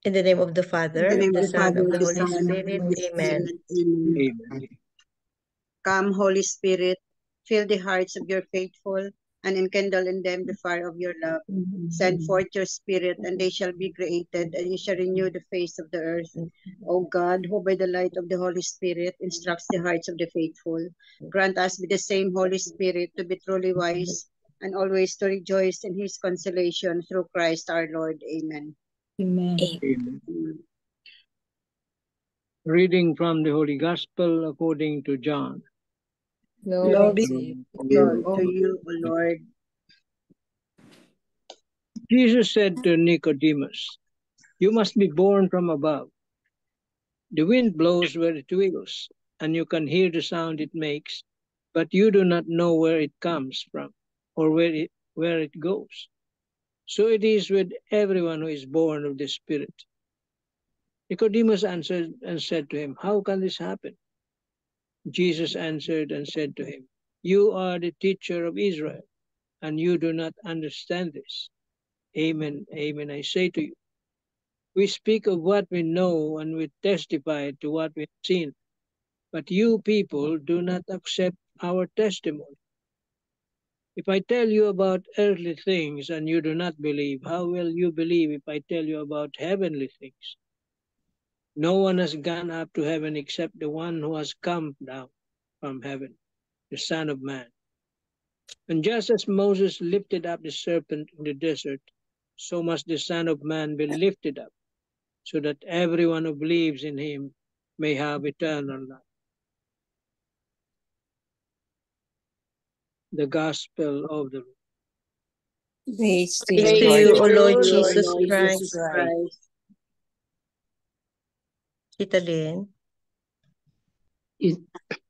In the name of the In Father, the name the of the Son, Father, of the the Holy Son, and the Spirit. Holy Amen. Spirit. Amen. Amen. Come, Holy Spirit, fill the hearts of your faithful and enkindle in them the fire of your love. Send forth your Spirit, and they shall be created, and you shall renew the face of the earth. O God, who by the light of the Holy Spirit instructs the hearts of the faithful, grant us with the same Holy Spirit to be truly wise and always to rejoice in his consolation through Christ our Lord. Amen. Amen. Amen. Amen. Reading from the Holy Gospel according to John. Glory Be to you, to O you, O Lord. Jesus said to Nicodemus, "You must be born from above. The wind blows where it wills, and you can hear the sound it makes, but you do not know where it comes from or where it goes. So it is with everyone who is born of the Spirit." Nicodemus answered and said to him, "How can this happen?" Jesus answered and said to him, "You are the teacher of Israel, and you do not understand this. Amen, amen, I say to you, we speak of what we know and we testify to what we have seen, but you people do not accept our testimony. If I tell you about earthly things and you do not believe, how will you believe if I tell you about heavenly things? No one has gone up to heaven except the one who has come down from heaven, the Son of Man. And just as Moses lifted up the serpent in the desert, so must the Son of Man be lifted up, so that everyone who believes in him may have eternal life. The Gospel of the Lord. Praise to Praise you, to Lord you, O Praise Lord to you, Jesus Jesus Lord Christ. Jesus Christ. Christ. Tita Lynn.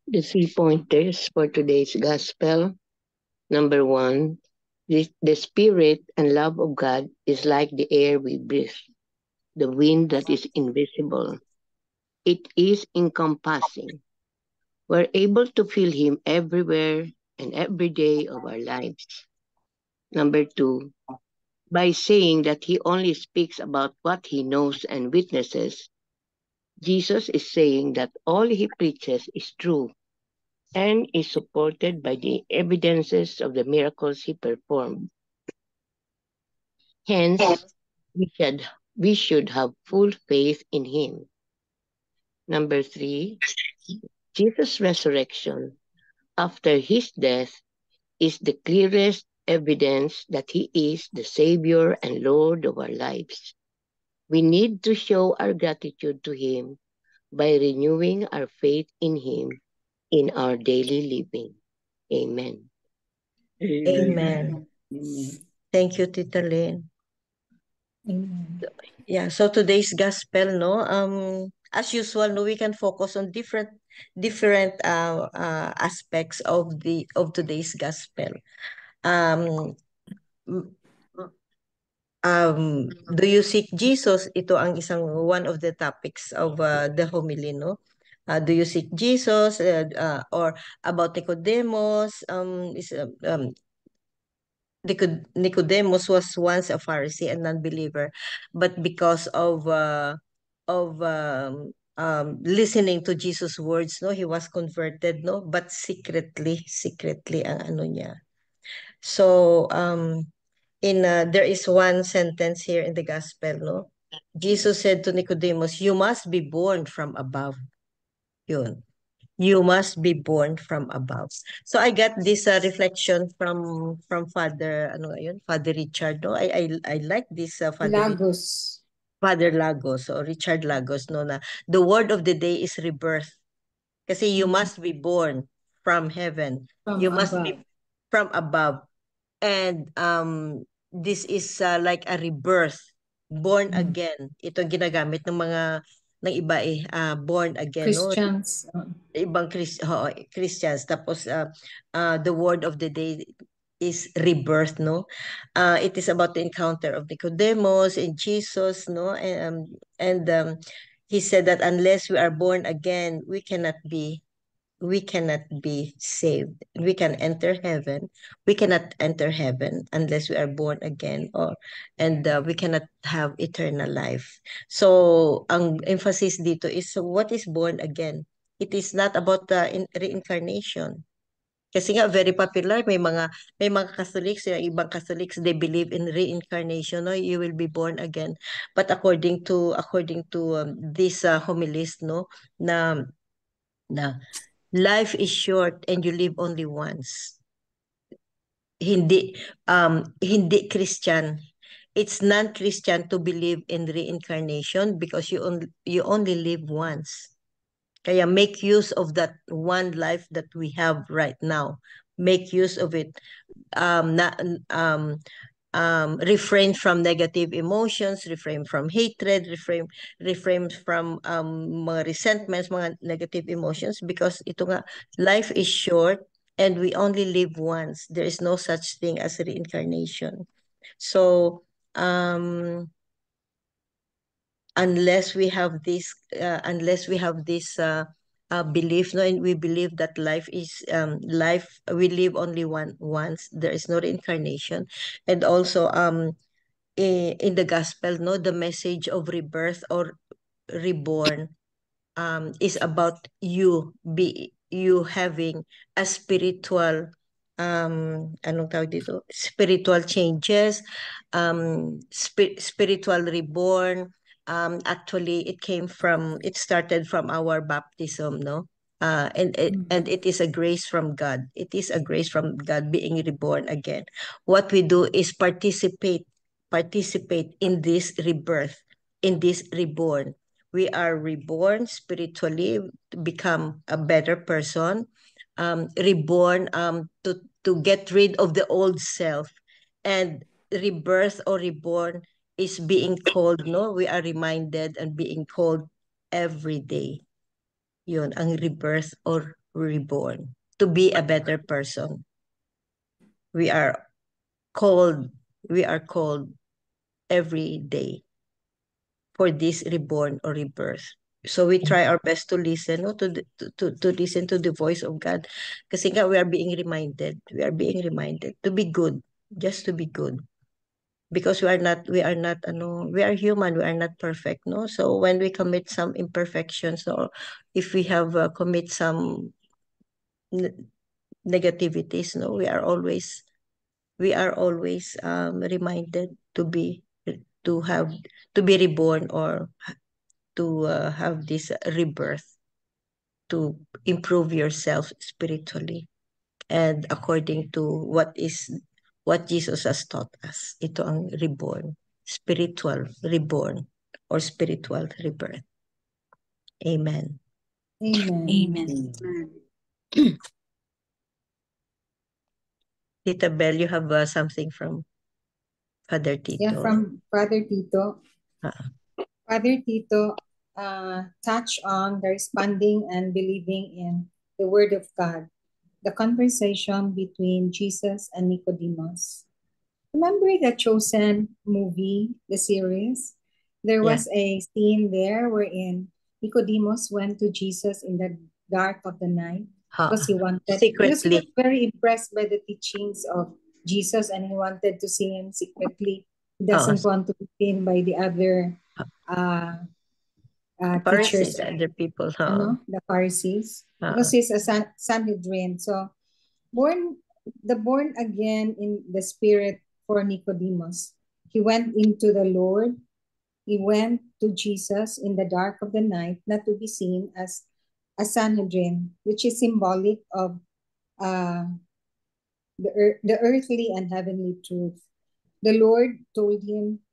The 3 pointers for today's gospel. Number 1, the Spirit and love of God is like the air we breathe, the wind that is invisible. It is encompassing. We're able to feel Him everywhere and every day of our lives. Number 2, by saying that He only speaks about what He knows and witnesses, Jesus is saying that all He preaches is true and is supported by the evidences of the miracles He performed. Hence, we should have full faith in Him. Number 3, Jesus' resurrection after His death is the clearest evidence that He is the Savior and Lord of our lives. We need to show our gratitude to Him by renewing our faith in Him in our daily living. Amen. Amen. Amen. Thank you, Tita Lynn. Amen. Yeah, so today's gospel, no, as usual, no, we can focus on different aspects of today's gospel. Um, m- do you seek Jesus? Ito ang isang one of the topics of the homily, no? Do you seek Jesus? Or about Nicodemus? Nicodemus was once a Pharisee and non-believer, but because of listening to Jesus' words, no, he was converted, no, but secretly ang ano niya. So there is one sentence here in the gospel, no. Jesus said to Nicodemus, "You must be born from above." Yun. You must be born from above. So I got this reflection from Father ano yun? Father Richard, no. I like this Lagos. Father Lagos or Richard Lagos, no, na the word of the day is rebirth. Kasi you must be born from heaven. From You must above. be from above. And this is like a rebirth, born again. Ito ang ginagamit ng iba born again, no? Christians. Ibang Christians. Tapos the word of the day is rebirth, no? It is about the encounter of Nicodemus and Jesus, no? And he said that unless we are born again, we cannot be we cannot be saved. We can enter heaven. We cannot enter heaven unless we are born again, and we cannot have eternal life. So ang emphasis dito is what is born again. It is not about the reincarnation. Kasi nga very popular, may mga Catholics, yung ibang Catholics, they believe in reincarnation, no, you will be born again. But according to this homilist, no, na life is short and you live only once. Hindi Christian. It's non-Christian to believe in reincarnation because you only live once. Kaya make use of that one life that we have right now. Make use of it. Refrain from negative emotions, refrain from hatred, refrain from mga resentments, mga negative emotions, because ito nga, life is short and we only live once. There is no such thing as reincarnation. So unless we have this belief, no, and we believe that life we live only once, there is no reincarnation. And also in the gospel, no, the message of rebirth or reborn is about you having a spiritual anong tawag dito, spiritual changes, spiritual reborn. Actually it started from our baptism, no, and it is a grace from God. It is a grace from God being reborn again. What we do is participate in this rebirth, in this reborn. We are reborn spiritually to become a better person, reborn to get rid of the old self, and rebirth or reborn is being called, no, we are reminded and being called every day. Yun ang rebirth or reborn, to be a better person. We are called every day for this reborn or rebirth. So we try our best to listen, no, to listen to the voice of God. Kasi nga we are being reminded to be good, just to be good. Because we are human, we are not perfect, no? So when we commit some imperfections, or if we have commit some negativities, no, we are always reminded to be reborn, or to have this rebirth, to improve yourself spiritually and according to what Jesus has taught us. Ito ang reborn, spiritual reborn or spiritual rebirth. Amen. Amen. Tita Bell, you have something from Father Tito? Yeah, from Father Tito. Father Tito touched on the responding and believing in the Word of God, the conversation between Jesus and Nicodemus. Remember the Chosen movie, the series? There was a scene there wherein Nicodemus went to Jesus in the dark of the night because he wanted, because he was very impressed by the teachings of Jesus and he wanted to see him secretly. He doesn't want to be seen by the other Pharisees, teachers, other people, the Pharisees, because he's a Sanhedrin. So the born again in the spirit for Nicodemus. He went into the Lord. He went to Jesus in the dark of the night, not to be seen as a Sanhedrin, which is symbolic of the earthly and heavenly truth. The Lord told him,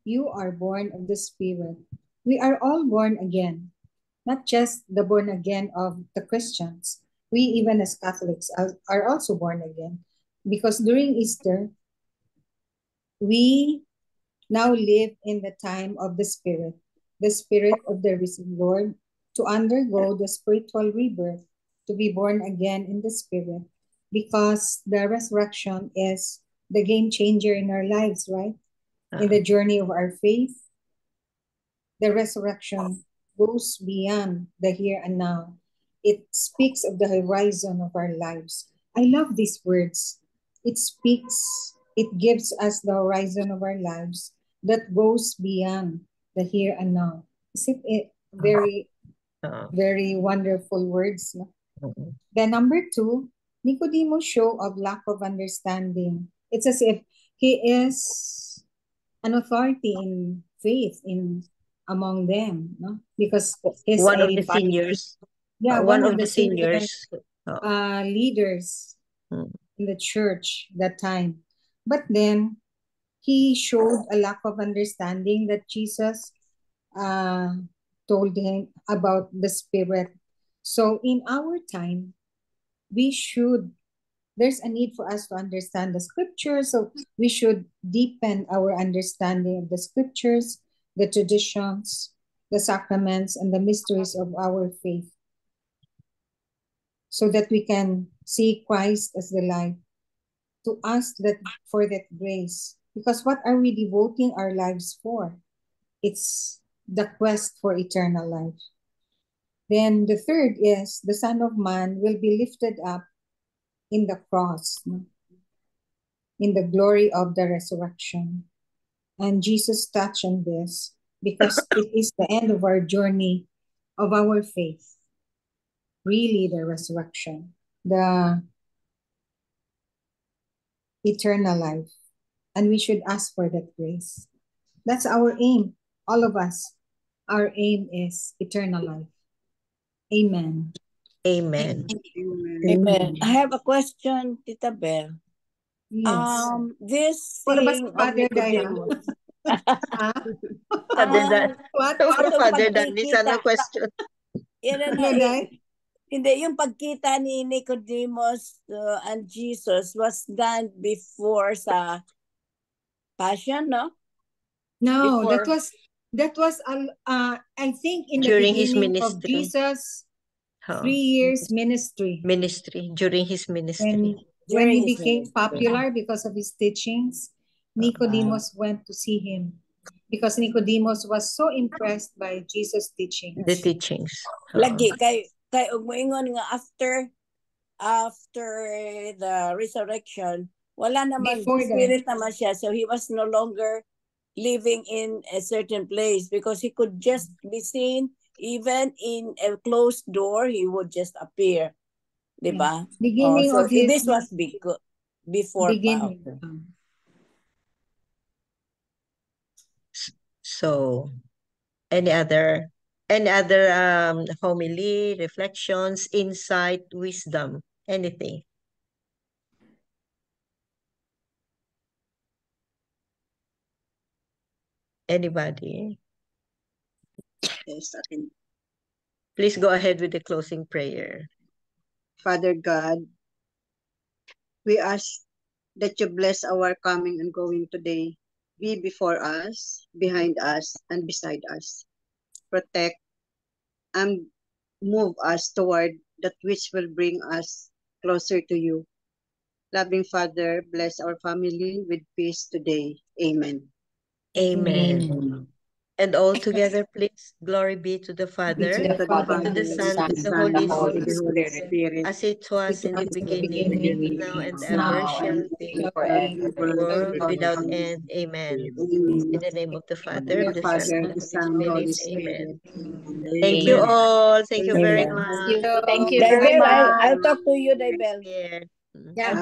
"You are born of the Spirit." We are all born again, not just the born again of the Christians. We, even as Catholics, are also born again, because during Easter, we now live in the time of the Spirit of the risen Lord, to undergo the spiritual rebirth, to be born again in the Spirit, because the resurrection is the game changer in our lives, right? In the journey of our faith, the resurrection goes beyond the here and now. it speaks of the horizon of our lives. I love these words. It gives us the horizon of our lives that goes beyond the here and now. Isn't it very, very wonderful words? No? Then number 2, Nicodemus' show of lack of understanding. It's as if he is an authority in faith among them, no? Because he's one of the seniors. Yeah, one of the seniors. Leaders in the church that time. But then he showed a lack of understanding that Jesus told him about the Spirit. So in our time, there's a need for us to understand the scriptures. So we should deepen our understanding of the scriptures, the traditions, the sacraments, and the mysteries of our faith, so that we can see Christ as the light, to ask for that grace. Because what are we devoting our lives for? It's the quest for eternal life. Then the third is the Son of Man will be lifted up in the cross, in the glory of the resurrection. And Jesus touched on this because it is the end of our journey of our faith. Really, the resurrection, the eternal life. And we should ask for that grace. That's our aim, all of us. Our aim is eternal life. Amen. Amen. Amen. I have a question, Tita Bel. Yes. This What about saying of Father Nicodemus. What? Father Danny, sana question. Hindi, yung pagkita ni Nicodemus and Jesus was done before sa Passion, no? No, Before. that was I think in During the his beginning of ministry. Jesus' 3 years ministry. During his ministry. When he became popular because of his teachings, Nicodemus went to see him because Nicodemus was so impressed by Jesus' teachings. The teachings. Lagi kay moingon nga after the resurrection, wala naman spirit naman siya, so he was no longer living in a certain place because he could just be seen even in a closed door. He would just appear, diba? Beginning so of his this was before. Beginning. So, any other homily, reflections, insight, wisdom, anything? Anybody? Yes, akin. Please go ahead with the closing prayer. Father God, we ask that you bless our coming and going today. Be before us, behind us, and beside us. Protect and move us toward that which will bring us closer to you. Loving Father, bless our family with peace today. Amen. Amen. And all together, please, glory be to the Father, to the Father, to the Son, and the Holy Spirit, as it was in the beginning, now and ever shall be, world without end. Amen. In the name of the Father, the Son, and the Holy Spirit. Amen. Thank you all. Thank you very much. Thank you very much. I'll talk to you, Daybel. Yeah.